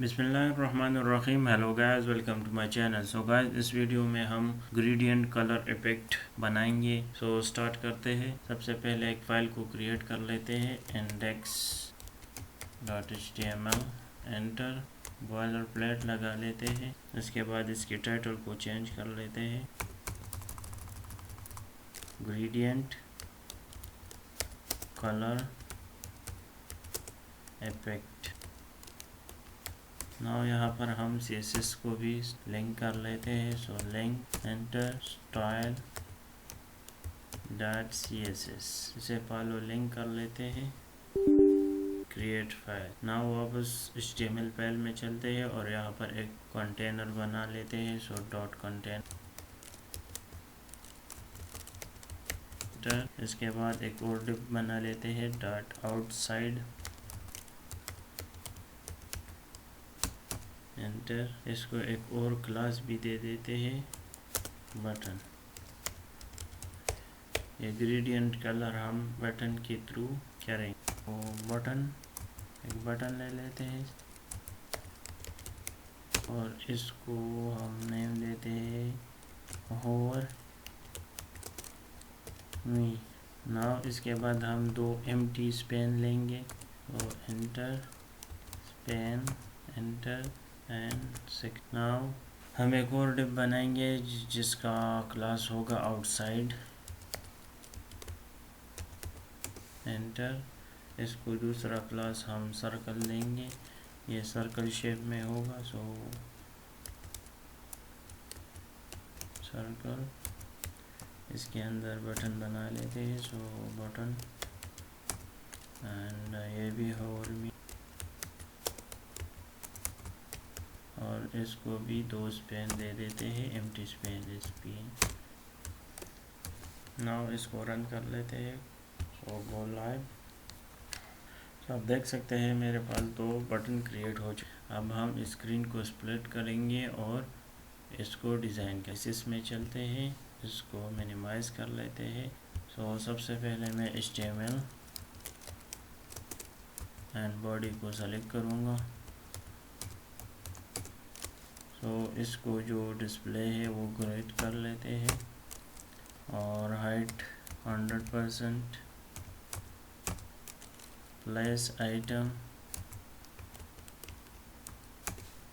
बिस्मिल्लाहिर्रहमानिर्रहीम। Hello guys, welcome to my channel. So guys, इस video में हम ग्रेडियंट कलर इफेक्ट बनाएंगे। सो स्टार्ट करते हैं। सबसे पहले एक फ़ाइल को क्रिएट कर लेते हैं, index.html। एंटर। बॉयलर प्लेट लगा लेते हैं। इसके बाद इसके टाइटल को चेंज कर लेते हैं, ग्रेडियंट कलर इफेक्ट। नाउ यहाँ पर हम CSS को भी लिंक कर लेते हैं। So link, enter, style .css, इसे फॉलो लिंक कर लेते हैं, क्रिएट फाइल। नाउ वापस HTML फाइल में चलते हैं और यहाँ पर एक कंटेनर बना लेते हैं। So dot container. इसके बाद एक और डिव बना लेते हैं, डॉट आउटसाइड, एंटर। इसको एक और क्लास भी दे देते हैं, बटन। ये ग्रेडियंट कलर हम बटन के थ्रू करेंगे। तो बटन, एक बटन ले लेते हैं और इसको हम नेम देते हैं होवर मी। नाउ इसके बाद हम दो एम्प्टी स्पेन लेंगे। तो enter, Spain, enter and six. Now हम एक और डिव बनाएंगे जिसका क्लास होगा आउटसाइड, एंटर। इसको दूसरा क्लास हम सर्कल देंगे, ये सर्कल शेप में होगा। सो सर्कल, इसके अंदर बटन बना लेते हैं। सो बटन एंड ये भी होवर मी, और इसको भी दो स्पेन दे देते हैं, एम्प्टी स्पेन, स्पेन। नाउ इसको रन कर लेते हैं। सो गो लाइव। तो आप देख सकते हैं मेरे पास दो बटन क्रिएट हो चुके। अब हम स्क्रीन को स्प्लिट करेंगे और इसको डिज़ाइन के इसमें चलते हैं, इसको मिनिमाइज कर लेते हैं। सो सबसे पहले मैं HTML एंड बॉडी को सेलेक्ट करूँगा। सो इसको जो डिस्प्ले है वो ग्रेड कर लेते हैं और हाइट 100%, प्लेस आइटम,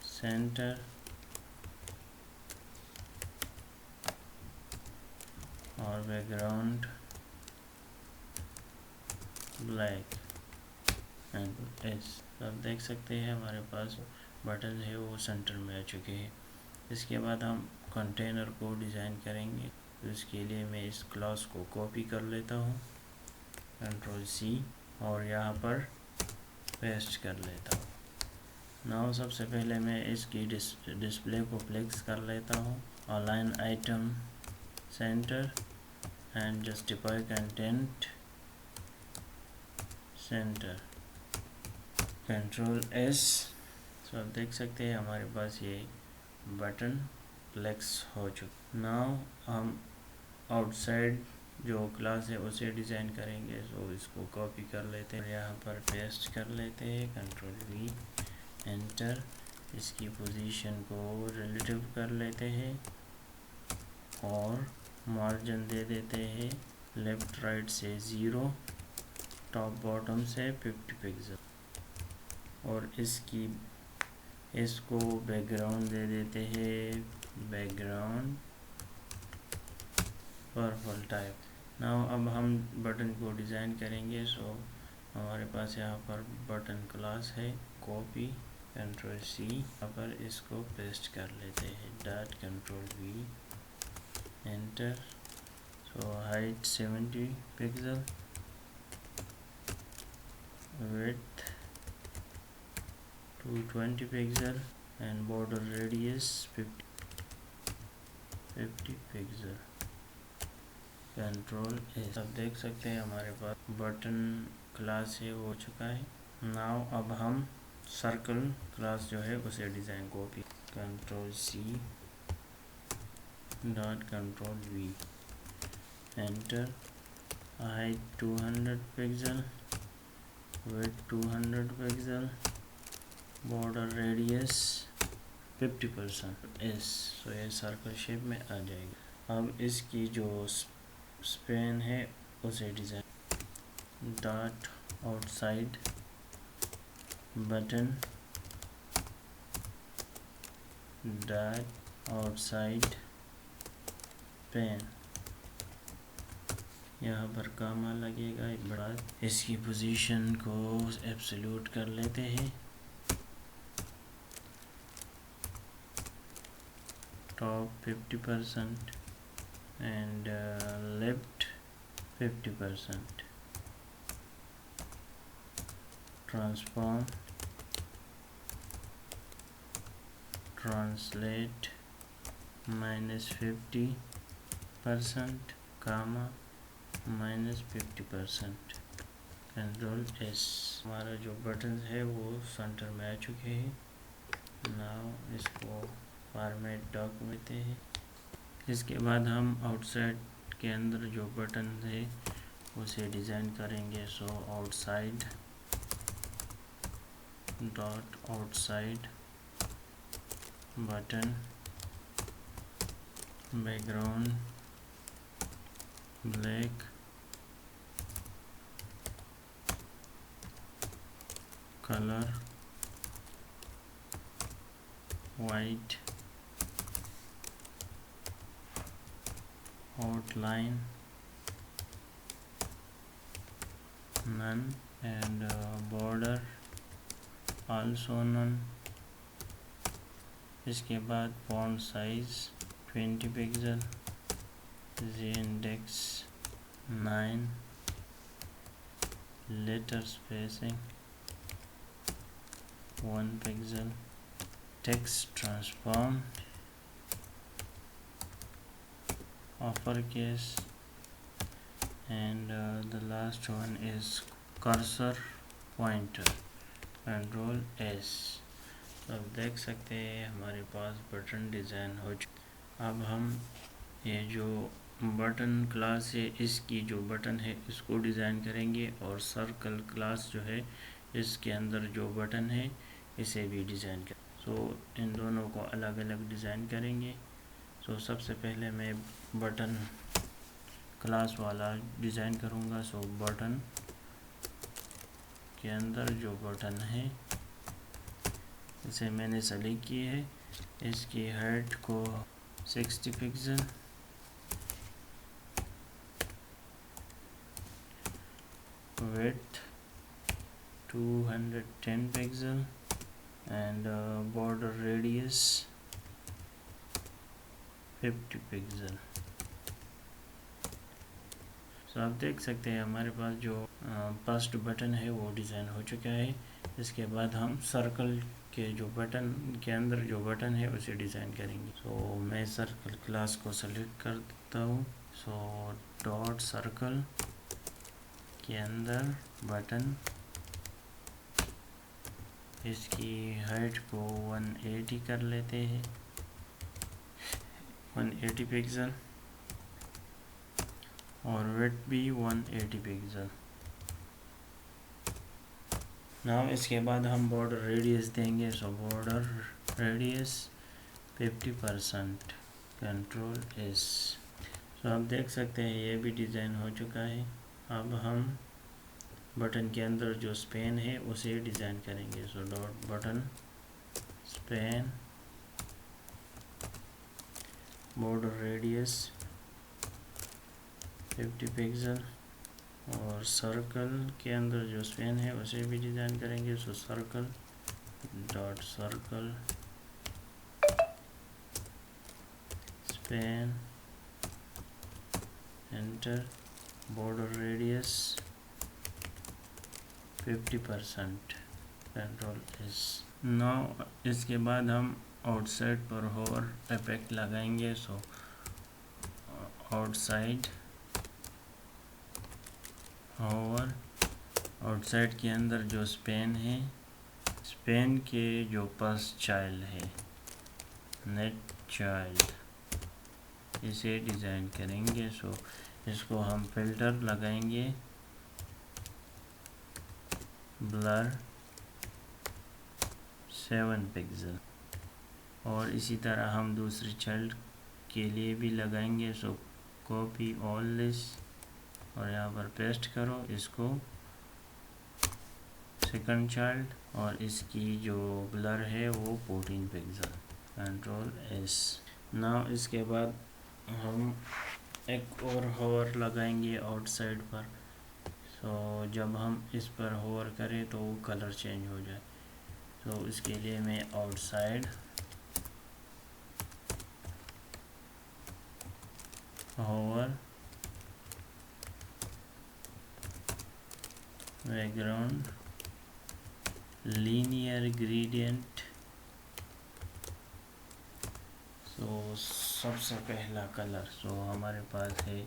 सेंटर और बैकग्राउंड ब्लैक एंड एस। आप देख सकते हैं हमारे पास बटन है वो सेंटर में आ चुके हैं। इसके बाद हम कंटेनर को डिज़ाइन करेंगे। तो इसके लिए मैं इस क्लास को कॉपी कर लेता हूँ, Ctrl+C, और यहाँ पर पेस्ट कर लेता हूँ। नाउ सबसे पहले मैं इसकी डिस्प्ले को फ्लेक्स कर लेता हूँ, align item, centre and justify content, centre, Ctrl+S। तो आप देख सकते हैं हमारे पास ये बटन फ्लेक्स हो चुका। नाउ हम आउटसाइड जो क्लास है उसे डिज़ाइन करेंगे। सो इसको कॉपी कर लेते हैं, यहाँ पर पेस्ट कर लेते हैं, Ctrl+V, एंटर। इसकी पोजीशन को रिलेटिव कर लेते हैं और मार्जिन दे देते हैं लेफ़्ट राइट से 0, टॉप बॉटम से 50 पिक्सल, और इसको बैकग्राउंड दे देते हैं, बैकग्राउंड पर्पल टाइप। नाउ अब हम बटन को डिज़ाइन करेंगे। सो हमारे पास यहाँ पर बटन क्लास है, कॉपी, Ctrl+C, यहाँ पर इसको पेस्ट कर लेते हैं, dot, Ctrl+V, enter. So height 70 pixel, width 220 pixel and border radius 50 pixel, Ctrl+S। अब देख सकते हैं हमारे पास बटन क्लास है हो चुका है। नाउ अब हम सर्कल क्लास जो है उसे design copy, Ctrl+C, dot, Ctrl+V, enter. Height 200 pixel, width 200 pixel, border radius 50% इस, तो ये सर्कल शेप में आ जाएगी। अब इसकी जो स्पेन है उसे design, dot outside button, dot outside pen, यहाँ पर कामा लगेगा एक बड़ा। इसकी पोजीशन को एब्सोल्यूट कर लेते हैं, top 50% and left 50%, transform translate -50% comma -50%, control S. हमारा जो बटन है वो सेंटर में आ चुके हैं। नाउ इसको फॉर्मेट डॉक्यूमेंट हैं। इसके बाद हम आउटसाइड के अंदर जो बटन है उसे डिज़ाइन करेंगे। So outside dot outside button, background black, colour white, outline none and border also none। इसके बाद font size 20 pixel, z index 9, letter spacing 1 pixel, text transform uppercase and the last one is cursor pointer, control S. अब देख सकते हैं हमारे पास button design हो चुका। अब हम ये जो बटन क्लास है इसकी जो बटन है इसको डिज़ाइन करेंगे, और सर्कल क्लास जो है इसके अंदर जो बटन है इसे भी डिज़ाइन करें। सो इन दोनों को अलग अलग डिज़ाइन करेंगे। सो सबसे पहले मैं बटन क्लास वाला डिज़ाइन करूँगा। सो बटन के अंदर जो बटन है इसे मैंने सेलेक्ट की है। इसकी हाइट को 60 pixel, width 210 pixel and border radius 50 pixel. तो आप देख सकते हैं हमारे पास जो फर्स्ट बटन है वो डिज़ाइन हो चुका है। इसके बाद हम सर्कल के जो बटन के अंदर जो बटन है उसे डिज़ाइन करेंगे। सो मैं सर्कल क्लास को सेलेक्ट कर देता हूँ। सो डॉट सर्कल के अंदर बटन, इसकी हाइट को 180 कर लेते हैं, 180 पिक्सल, और विड्थ भी 180 पिक्सल। नाउ इसके बाद हम बॉर्डर रेडियस देंगे। सो बॉर्डर रेडियस 50%, कंट्रोल एस। सो आप देख सकते हैं ये भी डिज़ाइन हो चुका है। अब हम बटन के अंदर जो स्पेन है उसे डिज़ाइन करेंगे। So dot button Spain, border radius 50 pixel, और सर्कल के अंदर जो स्पेन है उसे भी डिज़ाइन करेंगे। सो circle dot circle Spain, enter, border radius 50%, control S. Now इसके बाद हम आउटसाइड पर होवर इफेक्ट लगाएंगे। सो आउटसाइड होवर, आउटसाइड के अंदर जो स्पेन है, स्पेन के जो पास चाइल्ड है नेट चाइल्ड, इसे डिज़ाइन करेंगे। सो इसको हम फिल्टर लगाएंगे, ब्लर 7 पिक्सल। और इसी तरह हम दूसरे चाइल्ड के लिए भी लगाएंगे। सो कॉपी ऑल दिस और यहाँ पर पेस्ट करो इसको, सेकंड चाइल्ड, और इसकी जो ब्लर है वो 14 पिक्सल, कंट्रोल एस। नाउ इसके बाद हम एक और होवर लगाएंगे आउटसाइड पर। सो जब हम इस पर होवर करें तो कलर चेंज हो जाए। तो इसके लिए मैं outside hover background linear gradient. So सबसे पहला कलर हमारे पास है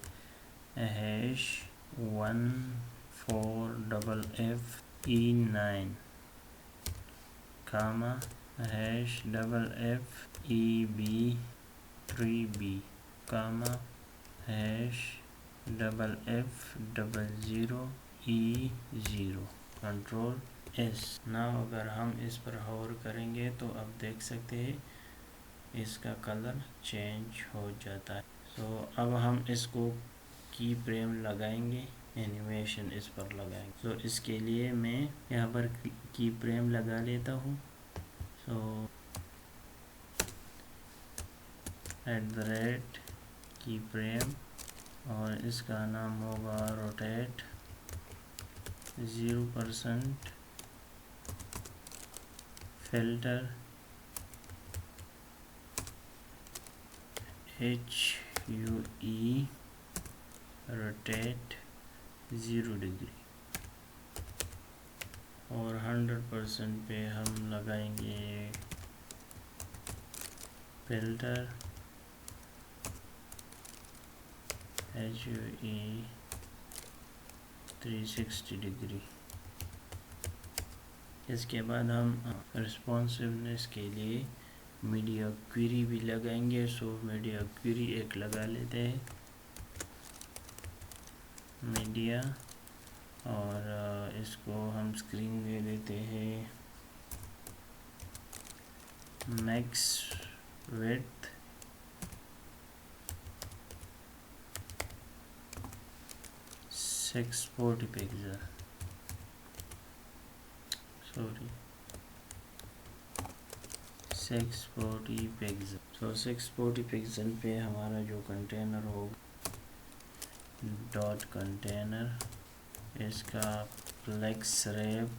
#14FF_E9 कामा #FFEB3B कामा #FF00E0 कंट्रोल एस। ना अगर हम इस पर होवर करेंगे तो अब देख सकते हैं इसका कलर चेंज हो जाता है। सो अब हम इसको की फ्रेम लगाएंगे, एनिमेशन इस पर लगाएंगे। सो इसके लिए मैं यहाँ पर की फ्रेम लगा लेता हूँ। सो @ की फ्रेम और इसका नाम होगा rotate 0% filter HUE rotate 0 degree और 100% पे हम लगाएंगे फिल्टर HUE 360 डिग्री। इसके बाद हम रिस्पॉन्सिवनेस के लिए मीडिया क्वेरी भी लगाएंगे। सो मीडिया क्वेरी एक लगा लेते हैं, मीडिया, और इसको हम स्क्रीन दे देते हैं मैक्स विड्थ 640 पिक्सल, 640 पिक्सल। सो 640 पिक्सल पे हमारा जो कंटेनर होगा डॉट कंटेनर, इसका फ्लेक्स रैप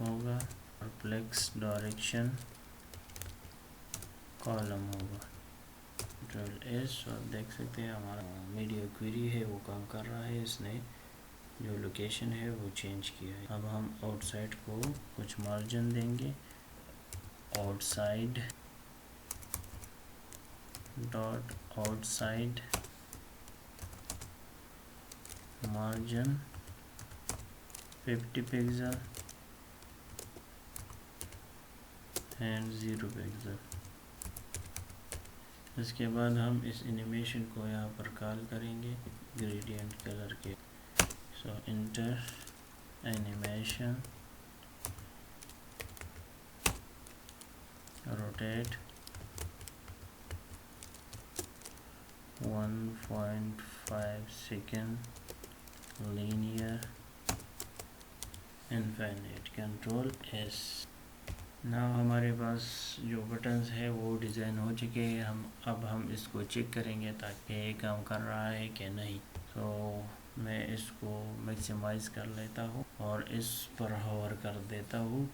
होगा और फ्लेक्स डायरेक्शन कॉलम होगा, कंट्रोल एस। और देख सकते हैं हमारा मीडिया क्वेरी है वो काम कर रहा है, इसने जो लोकेशन है वो चेंज किया है। अब हम आउटसाइड को कुछ मार्जिन देंगे, outside dot outside margin 50 pixel and 0 pixel. इसके बाद हम इस एनिमेशन को यहाँ पर कॉल करेंगे ग्रेडियंट कलर के। So inter animation rotate 1.5 second linear infinite, control S. ना हमारे पास जो बटन्स है वो डिज़ाइन हो चुके हैं। अब हम इसको चेक करेंगे ताकि ये काम कर रहा है कि नहीं। तो मैं इसको मैक्सिमाइज़ कर लेता हूँ और इस पर होवर कर देता हूँ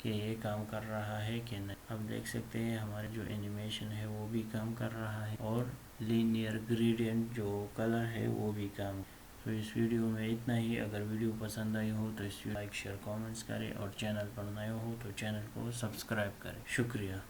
कि ये काम कर रहा है कि नहीं। अब देख सकते हैं हमारे जो एनिमेशन है वो भी काम कर रहा है और लीनियर ग्रेडियंट जो कलर है वो भी काम। तो इस वीडियो में इतना ही। अगर वीडियो पसंद आई हो तो इस लाइक शेयर कमेंट्स करें और चैनल पर नए हो तो चैनल को सब्सक्राइब करें। शुक्रिया।